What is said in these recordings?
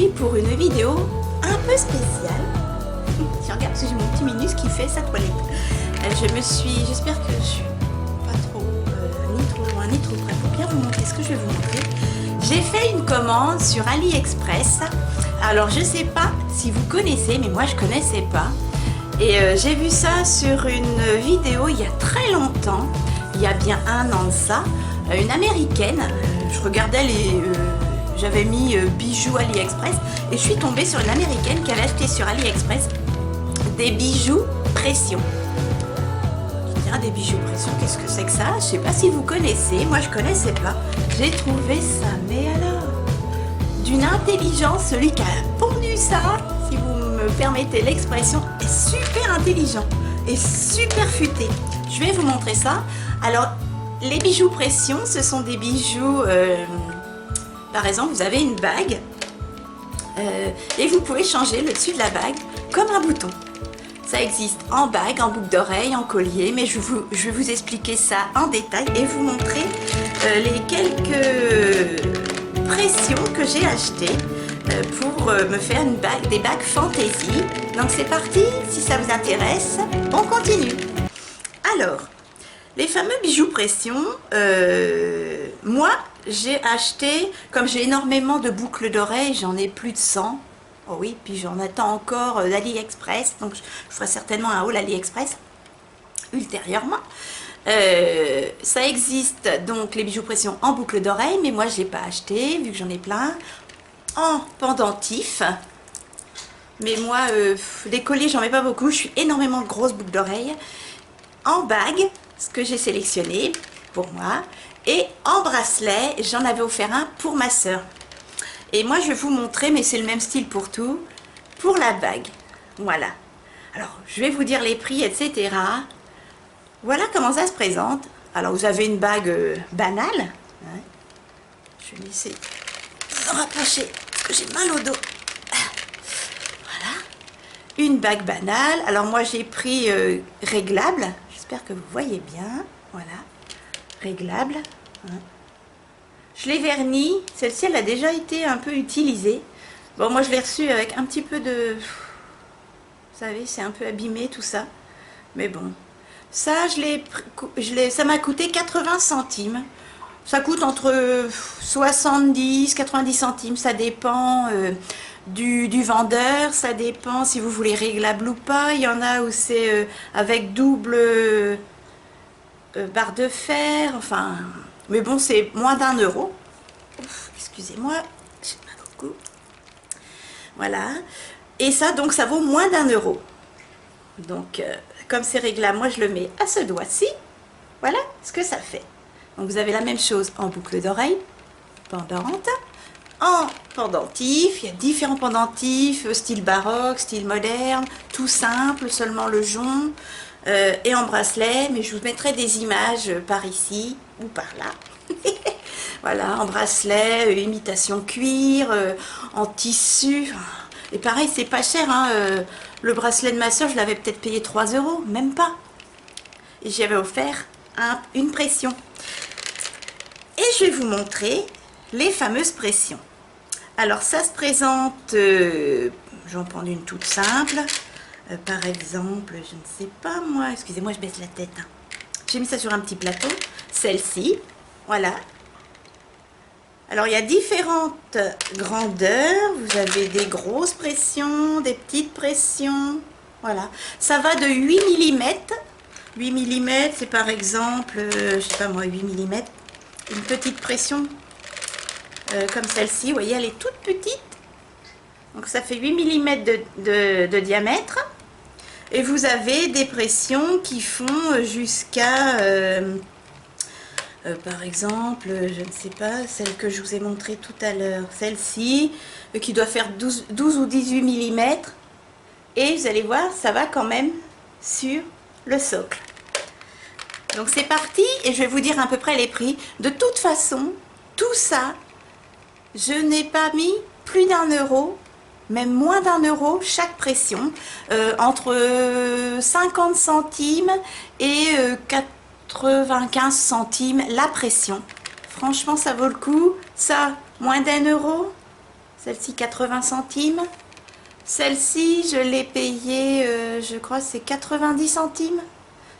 aujourd'hui pour une vidéo un peu spéciale. Si regarde, parce que j'ai mon petit Minus qui fait sa toilette. J'espère que je suis pas trop ni trop loin ni trop près pour bien vous montrer ce que je vais vous montrer. J'ai fait une commande sur AliExpress. Alors je sais pas si vous connaissez, mais moi je connaissais pas. Et j'ai vu ça sur une vidéo il y a très longtemps, il y a bien un an de ça, une américaine. Je regardais j'avais mis bijoux AliExpress et je suis tombée sur une américaine qui avait acheté sur AliExpress des bijoux pression. Je dirais des bijoux pression, qu'est-ce que c'est que ça? Je sais pas si vous connaissez, moi je connaissais pas. J'ai trouvé ça, mais alors, d'une intelligence, celui qui a pondu ça, si vous me permettez l'expression, est super intelligent et super futé. Je vais vous montrer ça. Alors, les bijoux pression, ce sont des bijoux, par exemple, vous avez une bague et vous pouvez changer le dessus de la bague comme un bouton. Ça existe en bague, en boucle d'oreille, en collier, mais je vais vous expliquer ça en détail et vous montrer les quelques pressions que j'ai achetées pour me faire des bagues fantaisie. Donc c'est parti, si ça vous intéresse, on continue. Alors, les fameux bijoux pression, moi j'ai acheté, comme j'ai énormément de boucles d'oreilles, j'en ai plus de 100. Oh oui, puis j'en attends encore d'AliExpress, donc je ferai certainement un haul AliExpress ultérieurement. Ça existe donc les bijoux pression en boucle d'oreille, mais moi je l'ai pas acheté vu que j'en ai plein. En pendentif, mais moi des colliers j'en mets pas beaucoup, je suis énormément de grosses boucles d'oreilles. En bague, ce que j'ai sélectionné pour moi, et en bracelet, j'en avais offert un pour ma soeur. Et moi je vais vous montrer, mais c'est le même style pour tout, pour la bague. Voilà. Alors je vais vous dire les prix, etc. Voilà comment ça se présente. Alors vous avez une bague banale. Hein. Je vais essayer de me rapprocher parce que j'ai mal au dos. Voilà. Une bague banale. Alors moi j'ai pris réglable. J'espère que vous voyez bien. Voilà. Réglable. Hein. Je l'ai verni. Celle-ci elle a déjà été un peu utilisée. Bon moi je l'ai reçue avec un petit peu de... Vous savez, c'est un peu abîmé tout ça. Mais bon. Ça, ça m'a coûté 80 centimes. Ça coûte entre 70 90 centimes. Ça dépend du vendeur. Ça dépend si vous voulez réglable ou pas. Il y en a où c'est avec double barre de fer. Enfin, mais bon, c'est moins d'1 €. Excusez-moi, j'ai mal au cou. Voilà. Et ça, donc, ça vaut moins d'1 €. Donc, comme c'est réglable, moi je le mets à ce doigt-ci. Voilà ce que ça fait. Donc vous avez la même chose en boucle d'oreille, pendante, en pendentif. Il y a différents pendentifs, style baroque, style moderne, tout simple, seulement le jonc, et en bracelet. Mais je vous mettrai des images par ici ou par là. Voilà, en bracelet, imitation cuir, en tissu. Et pareil, c'est pas cher, hein, le bracelet de ma soeur, je l'avais peut-être payé 3 €, même pas. Et j'avais offert une pression. Et je vais vous montrer les fameuses pressions. Alors ça se présente, j'en prends une toute simple. Par exemple, je ne sais pas moi, excusez-moi, je baisse la tête. Hein. J'ai mis ça sur un petit plateau. Celle-ci, voilà. Alors, il y a différentes grandeurs. Vous avez des grosses pressions, des petites pressions. Voilà. Ça va de 8 mm. 8 mm, c'est par exemple, je sais pas moi, 8 mm. Une petite pression comme celle-ci. Vous voyez, elle est toute petite. Donc, ça fait 8 mm de diamètre. Et vous avez des pressions qui font jusqu'à... par exemple, je ne sais pas, celle que je vous ai montrée tout à l'heure, celle-ci, qui doit faire 12 ou 18 mm. Et vous allez voir, ça va quand même sur le socle. Donc c'est parti, et je vais vous dire à peu près les prix. De toute façon, tout ça, je n'ai pas mis plus d'1 €, même moins d'1 € chaque pression, entre 50 centimes et 95 centimes la pression. Franchement, ça vaut le coup. Ça, moins d'1 €, Celle-ci 80 centimes. Celle-ci, je l'ai payée, je crois, c'est 90 centimes.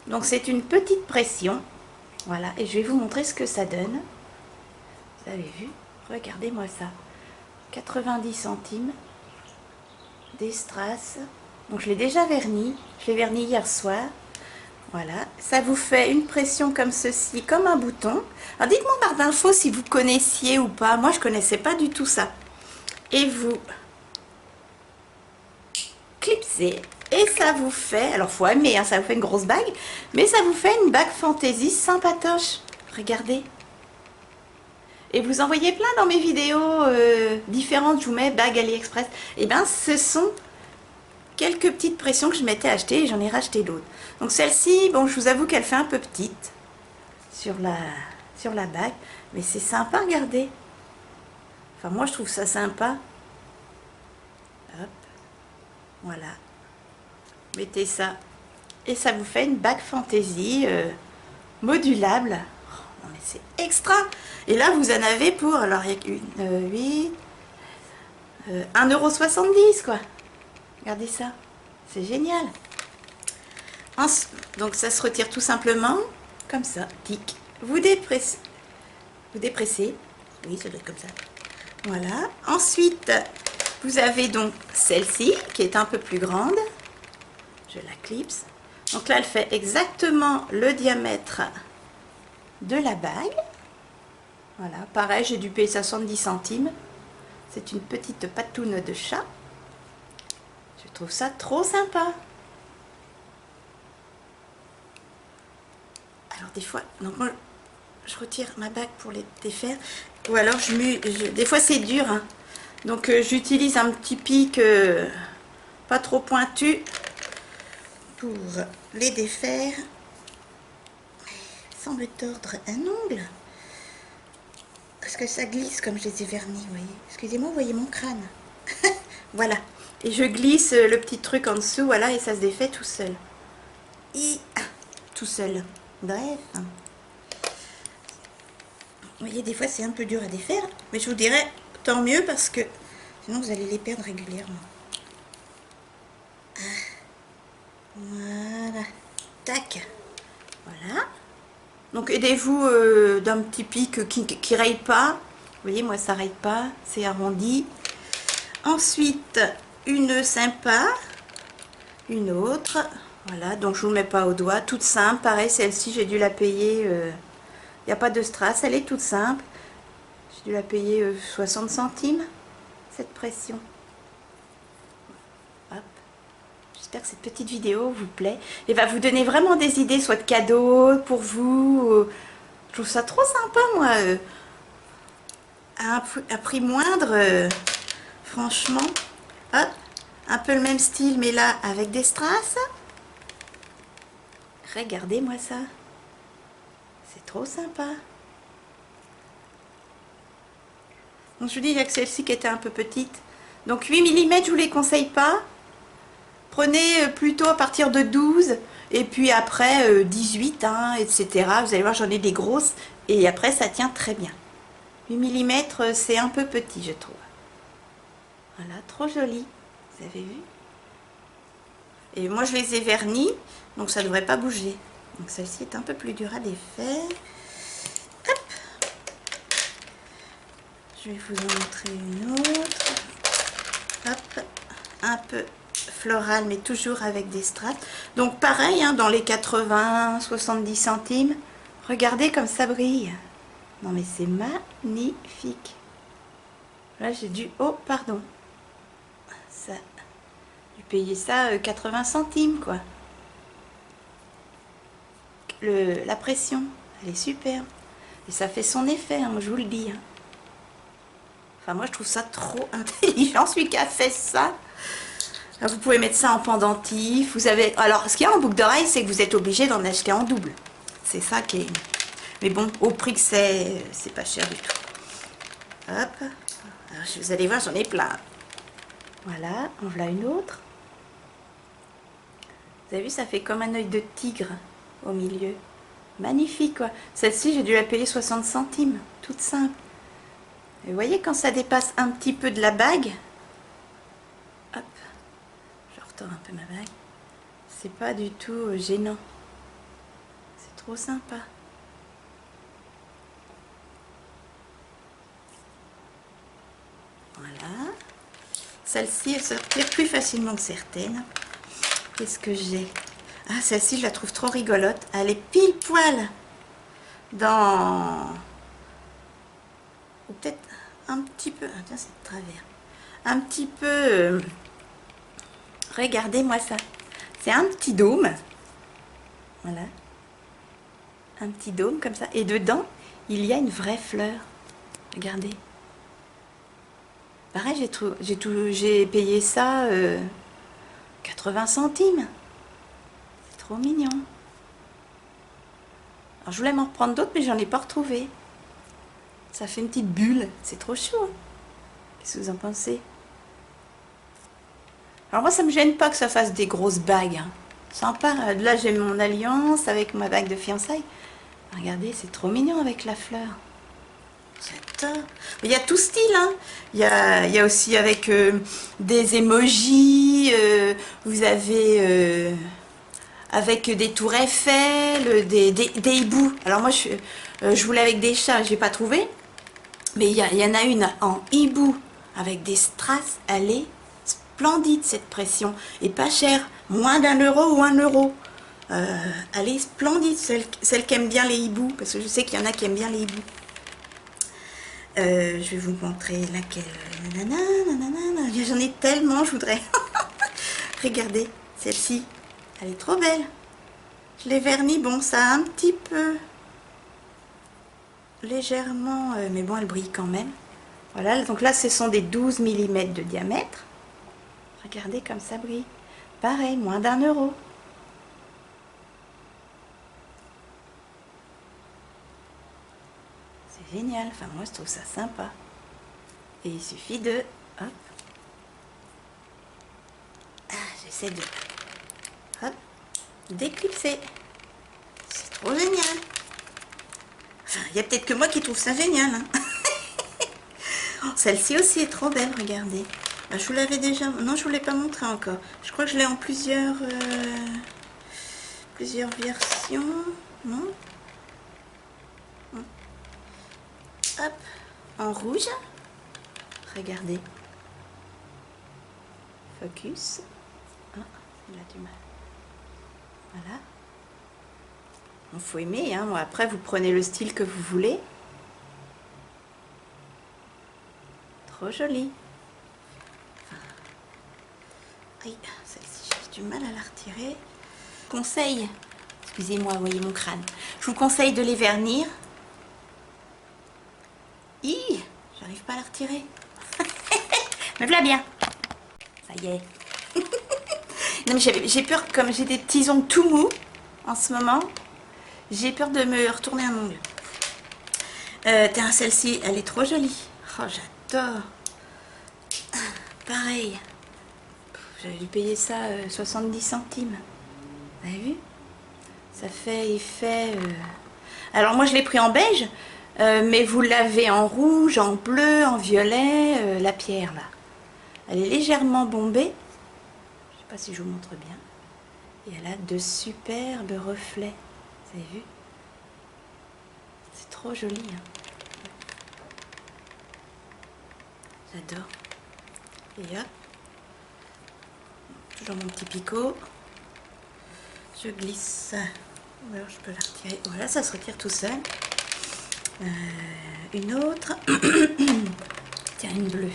Donc c'est une petite pression. Voilà, et je vais vous montrer ce que ça donne. Vous avez vu? Regardez-moi ça. 90 centimes. Des strass. Donc je l'ai déjà verni. Je l'ai verni hier soir. Voilà, ça vous fait une pression comme ceci, comme un bouton. Alors dites-moi barre d'infos si vous connaissiez ou pas. Moi je connaissais pas du tout ça. Et vous clipsez et ça vous fait, alors faut aimer, hein, ça vous fait une grosse bague, mais ça vous fait une bague fantaisie sympatoche. Regardez. Et vous en voyez plein dans mes vidéos différentes, je vous mets bague AliExpress. Et bien ce sont quelques petites pressions que je m'étais achetées et j'en ai racheté d'autres. Donc celle-ci, bon je vous avoue qu'elle fait un peu petite sur la bague, mais c'est sympa, regardez. Enfin moi je trouve ça sympa. Hop, voilà. Mettez ça et ça vous fait une bague fantaisie modulable. Oh, non mais c'est extra. Et là vous en avez pour, alors il y a une 8 1,70 € quoi. Regardez ça, c'est génial. Donc ça se retire tout simplement comme ça, tic. Vous dépressez, oui ça doit être comme ça. Voilà. Ensuite vous avez donc celle-ci qui est un peu plus grande. Je la clipse. Donc là elle fait exactement le diamètre de la bague. Voilà, pareil, j'ai dû payer 70 centimes. C'est une petite patoune de chat. Je trouve ça trop sympa. Alors des fois, donc moi je retire ma bague pour les défaire. Ou alors des fois c'est dur. Hein. Donc j'utilise un petit pic pas trop pointu pour les défaire. Sans me tordre un ongle. Parce que ça glisse comme je les ai vernis, vous voyez. Excusez-moi, vous voyez mon crâne. Voilà. Et je glisse le petit truc en dessous, voilà, et ça se défait tout seul. Tout seul. Bref. Vous voyez, des fois c'est un peu dur à défaire, mais je vous dirais tant mieux parce que sinon vous allez les perdre régulièrement. Voilà. Tac. Voilà. Donc aidez-vous d'un petit pic qui raye pas. Vous voyez, moi ça raye pas, c'est arrondi. Ensuite, une sympa, une autre. Voilà, donc je vous mets pas au doigt, toute simple. Pareil, celle-ci, j'ai dû la payer. Il n'y a pas de strass, elle est toute simple. J'ai dû la payer 60 centimes, cette pression. Hop. J'espère que cette petite vidéo vous plaît et va vous donner vraiment des idées, soit de cadeaux pour vous. Je trouve ça trop sympa, moi. À un prix moindre, franchement. Hop, un peu le même style, mais là, avec des strass. Regardez-moi ça. C'est trop sympa. Donc, je vous dis, il y a que celle-ci qui était un peu petite. Donc, 8 mm, je vous les conseille pas. Prenez plutôt à partir de 12 et puis après 18, hein, etc. Vous allez voir, j'en ai des grosses et après ça tient très bien. 8 mm, c'est un peu petit, je trouve. Voilà, trop joli. Vous avez vu? Et moi, je les ai vernis, donc ça ne devrait pas bouger. Donc celle-ci est un peu plus dure à défaire. Hop. Je vais vous en montrer une autre. Hop, un peu floral, mais toujours avec des strass. Donc pareil, hein, dans les 80-70 centimes. Regardez comme ça brille. Non mais c'est magnifique. Là j'ai dû... Oh, pardon. Ça... J'ai payé ça 80 centimes, quoi. La pression, elle est superbe. Et ça fait son effet, hein, moi je vous le dis. Hein. Enfin, moi je trouve ça trop intelligent, celui qui a fait ça. Vous pouvez mettre ça en pendentif. Vous avez... Alors, ce qu'il y a en boucle d'oreille, c'est que vous êtes obligé d'en acheter en double. C'est ça qui est... Mais bon, au prix que c'est pas cher du tout. Hop. Alors, vous allez voir, j'en ai plein. Voilà, en voilà une autre. Vous avez vu, ça fait comme un œil de tigre au milieu. Magnifique, quoi. Celle-ci, j'ai dû la payer 60 centimes. Toute simple. Et vous voyez quand ça dépasse un petit peu de la bague, hop, je retors un peu ma bague, c'est pas du tout gênant. C'est trop sympa. Voilà. Celle-ci, elle se retire plus facilement que certaines. Qu'est-ce que j'ai? Ah, celle-ci, je la trouve trop rigolote. Elle est pile poil dans... Ou peut-être un petit peu... Ah, tiens, c'est de travers. Un petit peu... Regardez-moi ça. C'est un petit dôme. Voilà. Un petit dôme comme ça. Et dedans, il y a une vraie fleur. Regardez. Pareil, j'ai payé ça 80 centimes. C'est trop mignon. Alors, je voulais m'en reprendre d'autres, mais j'en ai pas retrouvé. Ça fait une petite bulle. C'est trop chou. Hein. Qu'est-ce que vous en pensez? Alors moi, ça me gêne pas que ça fasse des grosses bagues. Hein. Sympa. Là, j'ai mon alliance avec ma bague de fiançailles. Regardez, c'est trop mignon avec la fleur. J'adore. Il y a tout style, hein. Il y a aussi avec des emojis, vous avez avec des tours Eiffel, des hiboux. Alors moi, je voulais avec des chats, j'ai pas trouvé. Mais il y en a une en hibou avec des strass. Elle est splendide, cette pression. Et pas chère, moins d'€1 ou €1. Elle est splendide, celle qui aime bien les hiboux. Parce que je sais qu'il y en a qui aiment bien les hiboux. Je vais vous montrer laquelle. J'en ai tellement, je voudrais. Regardez, celle-ci, elle est trop belle. Je l'ai vernie, bon, ça a un petit peu légèrement, mais bon, elle brille quand même. Voilà, donc là, ce sont des 12 mm de diamètre. Regardez comme ça brille. Pareil, moins d'€1. Génial, enfin moi je trouve ça sympa. Et il suffit de... Hop. Ah, j'essaie de... Hop. D'éclipser. C'est trop génial. Enfin, il y a peut-être que moi qui trouve ça génial. Hein. Oh, celle-ci aussi est trop belle, regardez. Ah, je vous l'avais déjà... Non, je ne vous l'ai pas montré encore. Je crois que je l'ai en plusieurs versions. Non? Hop, en rouge, regardez, focus, ah, il a du mal, voilà, il faut aimer, hein. Après vous prenez le style que vous voulez, trop joli, aïe, celle-ci j'ai du mal à la retirer, conseil, excusez-moi, vous voyez mon crâne, je vous conseille de les vernir. J'arrive pas à la retirer. Me voilà bien. Ça y est. Non mais j'ai peur, comme j'ai des petits ongles tout mous en ce moment, j'ai peur de me retourner un ongle. Celle-ci, elle est trop jolie. Oh, j'adore. Pareil. J'avais dû payer ça 70 centimes. Vous avez vu? Ça fait effet... Alors moi je l'ai pris en beige. Mais vous l'avez en rouge, en bleu, en violet, la pierre là. Elle est légèrement bombée. Je ne sais pas si je vous montre bien. Et elle a de superbes reflets. Vous avez vu? C'est trop joli. Hein. J'adore. Et hop. Toujours mon petit picot. Je glisse. Alors je peux la retirer. Voilà, ça se retire tout seul. Une autre. Tiens, une bleue.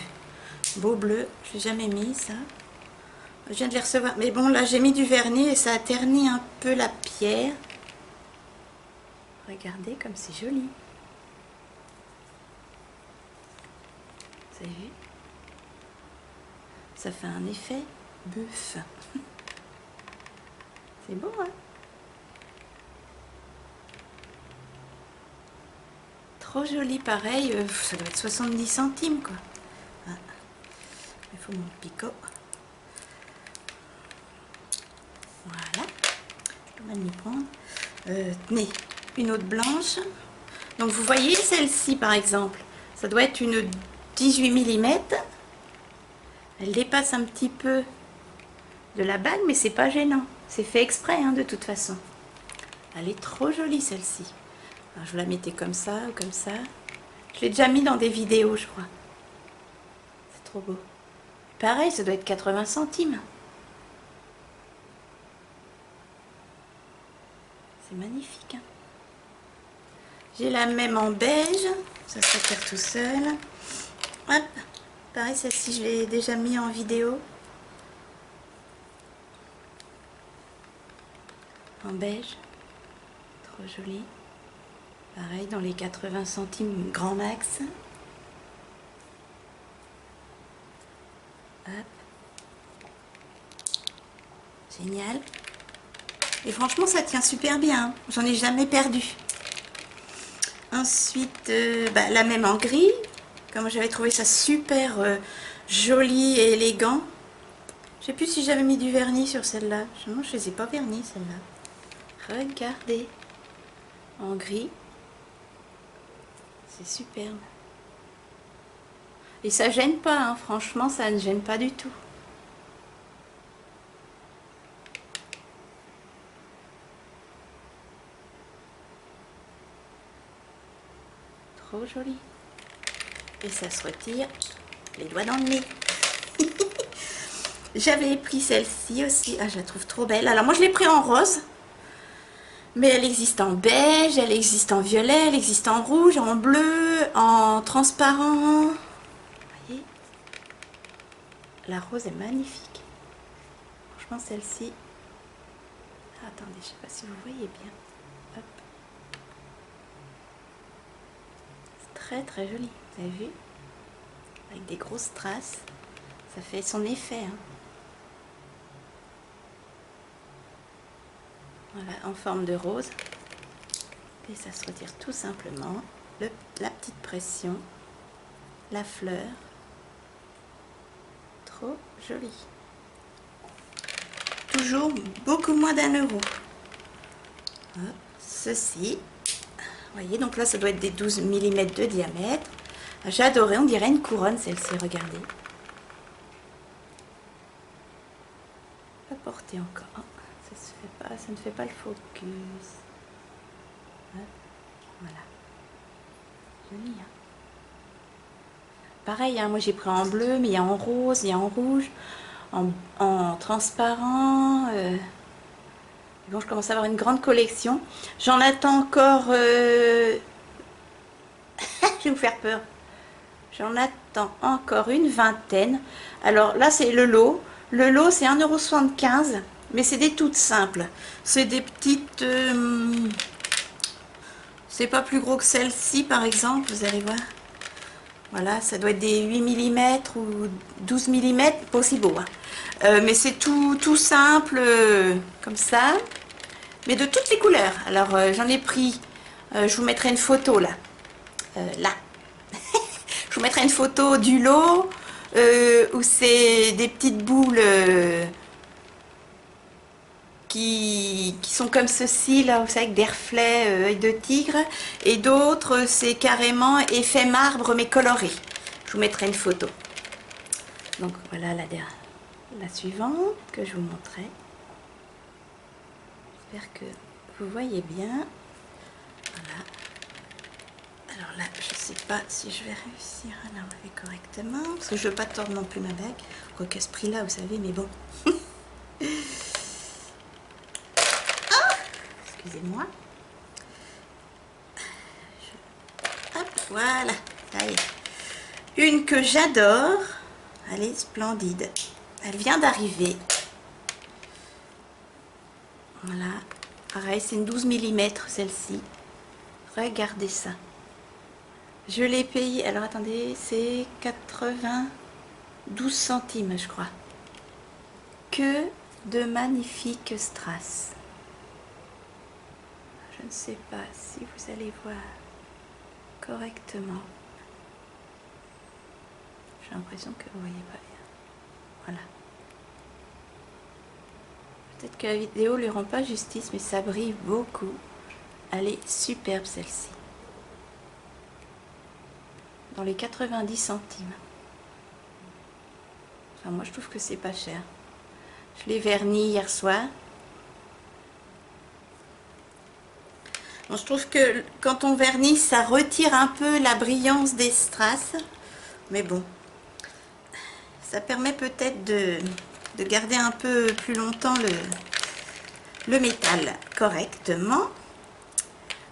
Beau bleu. Je n'ai jamais mis ça. Je viens de les recevoir. Mais bon, là, j'ai mis du vernis et ça a terni un peu la pierre. Regardez comme c'est joli. Vous avez vu? Ça fait un effet bœuf. C'est beau, hein? Trop joli, pareil, ça doit être 70 centimes quoi. Ah. Il faut mon picot. Voilà, je peux mal m'y prendre. Tenez, une autre blanche. Donc vous voyez celle-ci par exemple, Ça doit être une 18 mm. Elle dépasse un petit peu de la bague, mais c'est pas gênant. C'est fait exprès, hein, de toute façon. Elle est trop jolie, celle-ci. Alors, je la mettais comme ça ou comme ça. Je l'ai déjà mis dans des vidéos, je crois. C'est trop beau. Pareil, ça doit être 80 centimes. C'est magnifique, hein. J'ai la même en beige. Ça se retire tout seul. Hop. Pareil, celle-ci, je l'ai déjà mis en vidéo. En beige. Trop joli. Pareil, dans les 80 centimes grand max. Hop. Génial. Et franchement, ça tient super bien. J'en ai jamais perdu. Ensuite, la même en gris. Comme j'avais trouvé ça super joli et élégant. Je sais plus si j'avais mis du vernis sur celle-là. Non, je ne les ai pas vernis, celle-là. Regardez. En gris. C'est superbe. Et ça gêne pas, hein. Franchement, ça ne gêne pas du tout. Trop joli. Et ça se retire les doigts dans le nez. J'avais pris celle-ci aussi. Ah, je la trouve trop belle. Alors moi, je l'ai pris en rose. Mais elle existe en beige, elle existe en violet, elle existe en rouge, en bleu, en transparent. Vous voyez? La rose est magnifique. Franchement, celle-ci. Attendez, je ne sais pas si vous voyez bien. Hop. C'est très très joli. Vous avez vu? Avec des grosses traces. Ça fait son effet, hein. Voilà, en forme de rose. Et ça se retire tout simplement. La petite pression. La fleur. Trop joli. Toujours beaucoup moins d'1 €. Ceci. Vous voyez, donc là, ça doit être des 12 mm de diamètre. J'ai adoré, on dirait une couronne celle-ci, regardez. Pas porter encore. Ça ne fait pas le focus. Voilà. Joli, hein. Pareil, hein, moi j'ai pris en bleu, mais il y a en rose, il y a en rouge, en transparent. Bon, je commence à avoir une grande collection. J'en attends encore... je vais vous faire peur. J'en attends encore une vingtaine. Alors là, c'est le lot. Le lot, c'est 1,75 €. Mais c'est des toutes simples. C'est des petites... c'est pas plus gros que celle-ci, par exemple. Vous allez voir. Voilà, ça doit être des 8 mm ou 12 mm. Pas aussi beau, hein. Mais c'est tout simple, comme ça. Mais de toutes les couleurs. Alors, j'en ai pris... je vous mettrai une photo, là. Là. Je vous mettrai une photo du lot. Où c'est des petites boules... qui sont comme ceci, là, vous savez, avec des reflets œil de tigre, et d'autres, c'est carrément effet marbre, mais coloré. Je vous mettrai une photo. Donc, voilà la suivante que je vous montrais. J'espère que vous voyez bien. Voilà. Alors là, je ne sais pas si je vais réussir à l'enlever correctement, parce que je ne veux pas tordre non plus ma bague. Quoique à ce prix-là, vous savez, mais bon. Excusez-moi. Hop, voilà, ça y est. Une que j'adore. Elle est splendide. Elle vient d'arriver. Voilà. Pareil, c'est une 12 mm celle-ci. Regardez ça. Je l'ai payé. Alors attendez, c'est 92 centimes, je crois. Que de magnifiques strass. Je ne sais pas si vous allez voir correctement. J'ai l'impression que vous ne voyez pas bien. Voilà. Peut-être que la vidéo ne lui rend pas justice, mais ça brille beaucoup. Elle est superbe celle-ci. dans les 90 centimes. Enfin, moi je trouve que c'est pas cher. Je l'ai verni hier soir. Bon, je trouve que quand on vernit, ça retire un peu la brillance des strass. Mais bon, ça permet peut-être de garder un peu plus longtemps le métal correctement.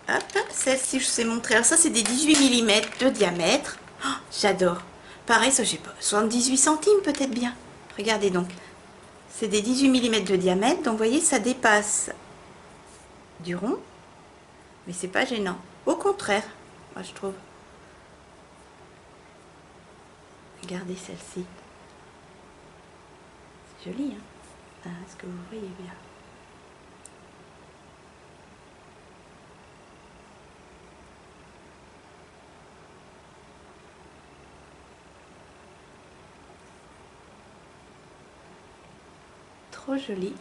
Hop, celle-ci je vous ai montré. Alors ça c'est des 18 mm de diamètre. Oh, j'adore. Pareil, ça j'ai pas 78 centimes peut-être bien. Regardez donc. C'est des 18 mm de diamètre. Donc vous voyez, ça dépasse du rond. Mais c'est pas gênant. Au contraire, moi je trouve. Regardez celle-ci. C'est joli, hein? Est-ce que vous voyez bien? Trop joli.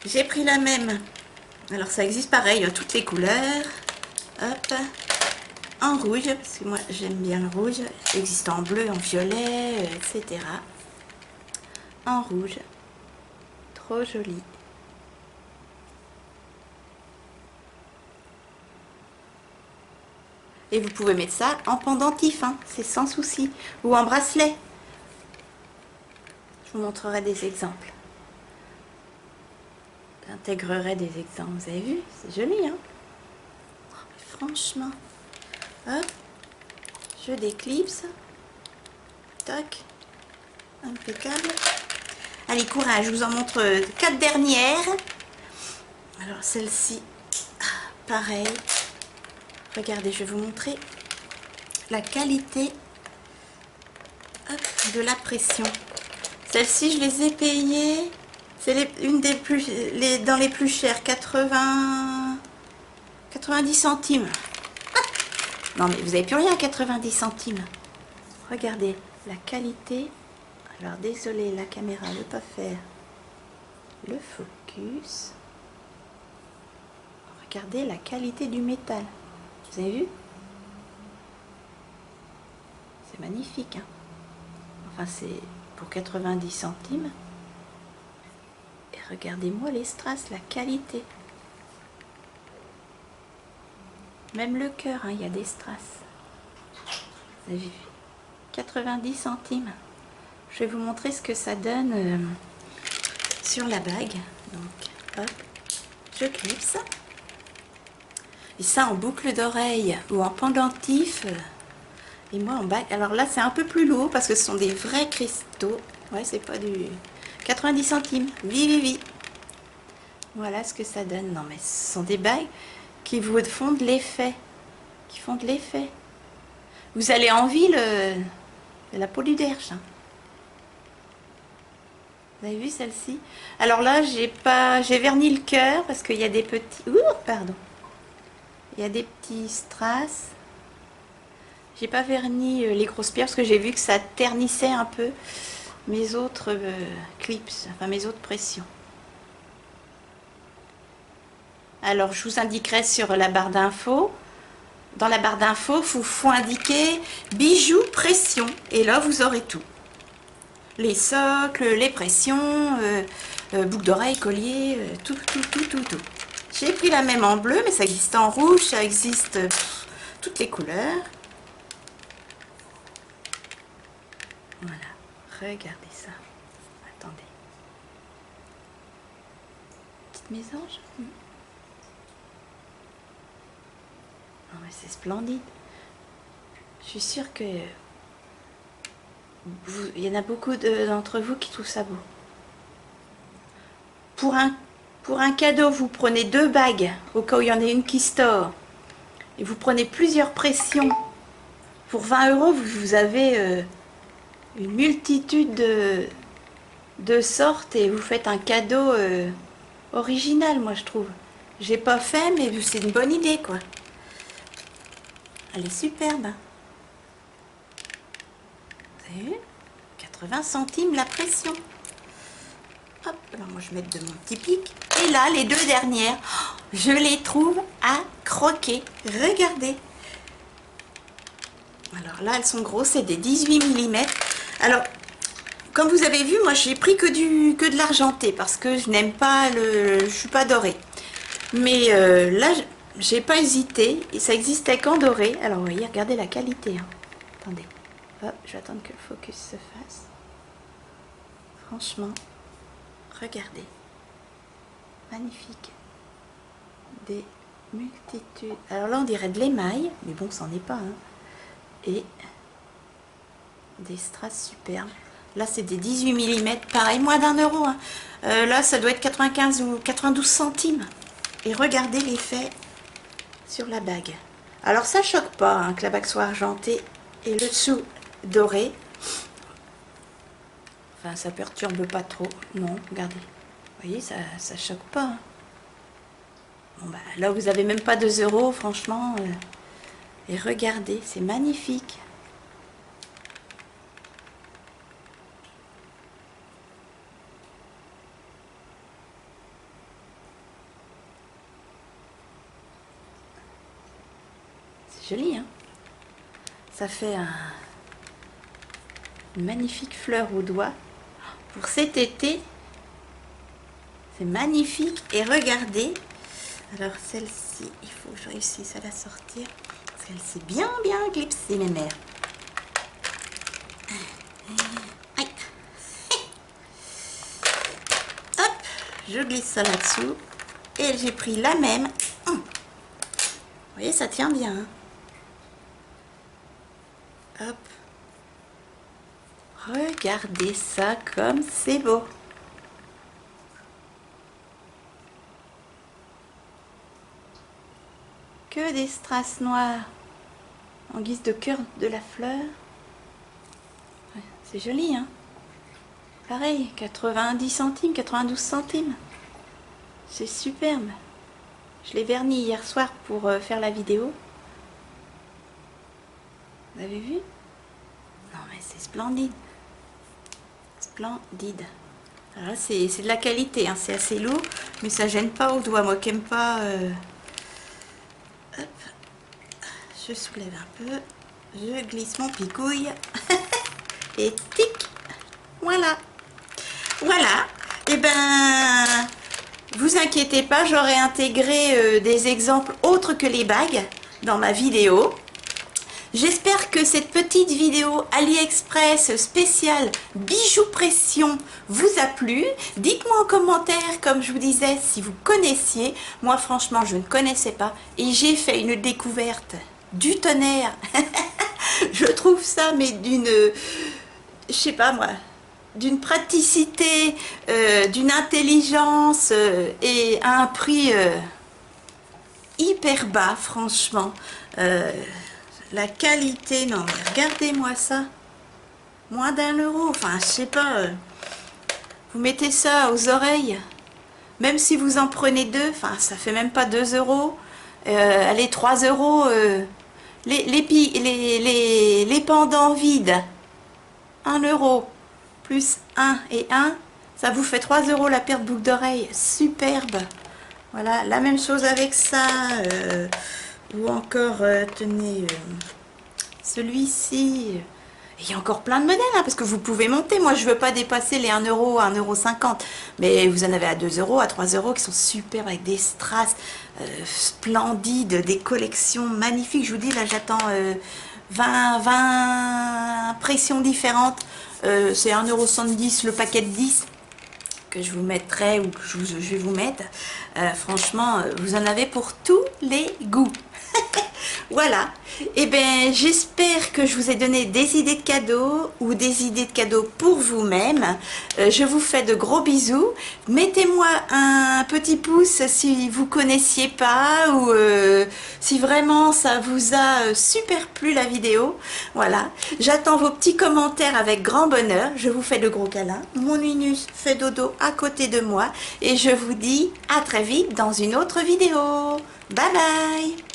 J'ai pris la même. Alors ça existe pareil, toutes les couleurs. Hop. En rouge, parce que moi j'aime bien le rouge. Ça existe en bleu, en violet, etc. En rouge. Trop joli. Et vous pouvez mettre ça en pendentif, hein, c'est sans souci. Ou en bracelet. Je vous montrerai des exemples. J'intégrerai des exemples. Vous avez vu? C'est joli, hein? Franchement. Hop. Je déclipse. Tac. Impeccable. Allez, courage. Je vous en montre 4 dernières. Alors, celle-ci, pareil. Regardez, je vais vous montrer la qualité, hop, de la pression. Celle-ci, je les ai payées. C'est une des plus, dans les plus chères, 90 centimes. Ah, non, mais vous n'avez plus rien à 90 centimes. Regardez la qualité. Alors, désolé, la caméra ne veut pas faire le focus. Regardez la qualité du métal. Vous avez vu? C'est magnifique, hein? Enfin, c'est pour 90 centimes. Et regardez-moi les strass, la qualité. Même le cœur, hein, il y a des strass. Vous avez vu? 90 centimes. Je vais vous montrer ce que ça donne sur la bague. Donc, hop, je clipse. Et ça en boucle d'oreille ou en pendentif. Et moi en bague. Alors là, c'est un peu plus lourd parce que ce sont des vrais cristaux. Ouais, c'est pas du 90 centimes. Oui. Voilà ce que ça donne. Non, mais ce sont des bagues qui vous font de l'effet. Qui font de l'effet. Vous allez en ville, la peau du derche. Hein. Vous avez vu celle-ci? Alors là, j'ai verni le cœur parce qu'il y a des petits... Ouh, pardon. Il y a des petits strass. J'ai pas verni les grosses pierres parce que j'ai vu que ça ternissait un peu mes autres clips, enfin mes autres pressions. Alors je vous indiquerai sur la barre d'infos. Dans la barre d'infos, il faut indiquer bijoux pression. Et là, vous aurez tout. Les socles, les pressions, boucles d'oreilles, collier, tout. J'ai pris la même en bleu, mais ça existe en rouge, ça existe toutes les couleurs. Voilà, regardez ça. Attendez. Petite mésange. Non mais c'est splendide. Je suis sûre que il y en a beaucoup d'entre vous qui trouvent ça beau. Pour un cadeau, vous prenez 2 bagues, au cas où il y en a une qui se tord, et vous prenez plusieurs pressions. Pour 20 €, vous avez une multitude de sortes et vous faites un cadeau original, moi je trouve. J'ai pas fait, mais c'est une bonne idée, quoi. Elle est superbe. Vous avez vu? 80 centimes la pression. Hop, alors moi je vais mettre de mon petit pic. Et là, les 2 dernières, je les trouve à croquer. Regardez. Alors là, elles sont grosses, c'est des 18 mm. Alors, comme vous avez vu, moi j'ai pris que de l'argenté parce que je n'aime pas je suis pas dorée. Mais là, j'ai pas hésité et ça existait qu'en doré. Alors vous voyez, regardez la qualité. Hein. Attendez, hop, je vais attendre que le focus se fasse. Franchement, regardez, magnifique. Des multitudes. Alors là, on dirait de l'émail, mais bon, c'en est pas. Hein. Et des strass superbes. Là, c'est des 18 mm, pareil, moins d'1 €. Hein. Là, ça doit être 95 ou 92 centimes. Et regardez l'effet sur la bague. Alors, ça choque pas hein, que la bague soit argentée et le dessous doré. Enfin, ça perturbe pas trop. Non, regardez. Vous voyez, ça choque pas. Hein. Bon, bah, là, vous avez même pas 2 €, franchement. Et regardez, c'est magnifique. Joli, hein. Ça fait une magnifique fleur au doigt pour cet été. C'est magnifique. Et regardez, alors celle-ci, il faut que je réussisse à la sortir parce qu'elle s'est bien clipsée, mes mères. Hop, je glisse ça là-dessous et j'ai pris la même. Vous voyez, ça tient bien. Hein. Hop. Regardez ça comme c'est beau. Que des strass noirs en guise de cœur de la fleur. Ouais, c'est joli, hein. Pareil, 90 centimes, 92 centimes. C'est superbe. Je l'ai verni hier soir pour faire la vidéo. Vous avez vu? Non mais c'est splendide. Splendide. Alors là c'est de la qualité, hein. C'est assez lourd, mais ça gêne pas au doigt. Moi qui n'aime pas... Hop. Je soulève un peu. Je glisse mon picouille. Et tic. Voilà. Voilà. Et ben... Vous inquiétez pas, j'aurai intégré des exemples autres que les bagues dans ma vidéo. J'espère que cette petite vidéo AliExpress spéciale bijoux pression vous a plu. Dites-moi en commentaire, comme je vous disais, si vous connaissiez. Moi, franchement, je ne connaissais pas. Et j'ai fait une découverte du tonnerre. Je trouve ça, mais d'une... Je sais pas moi... d'une praticité, d'une intelligence et à un prix hyper bas, franchement. La qualité, non mais regardez-moi ça, moins d'1 €, enfin je sais pas, vous mettez ça aux oreilles, même si vous en prenez deux, enfin ça fait même pas 2 €, allez 3 €, les pendants vides, 1 € plus 1 et 1, ça vous fait 3 € la paire de boucles d'oreilles, superbe. Voilà, la même chose avec ça, ou encore, tenez, celui-ci. Il y a encore plein de modèles, hein, parce que vous pouvez monter. Moi, je veux pas dépasser les 1 €, 1,50 €. Mais vous en avez à 2 €, à 3 € qui sont superbes avec des strass splendides, des collections magnifiques. Je vous dis, là, j'attends 20 pressions différentes. C'est 1,70 € le paquet de 10 que je vous mettrai ou que je vais vous mettre. Franchement, vous en avez pour tous les goûts. Voilà, et bien j'espère que je vous ai donné des idées de cadeaux ou des idées de cadeaux pour vous-même. Je vous fais de gros bisous. Mettez-moi un petit pouce si vous connaissiez pas ou si vraiment ça vous a super plu la vidéo. Voilà, j'attends vos petits commentaires avec grand bonheur. Je vous fais de gros câlins. Mon Ninus fait dodo à côté de moi et je vous dis à très vite dans une autre vidéo. Bye bye.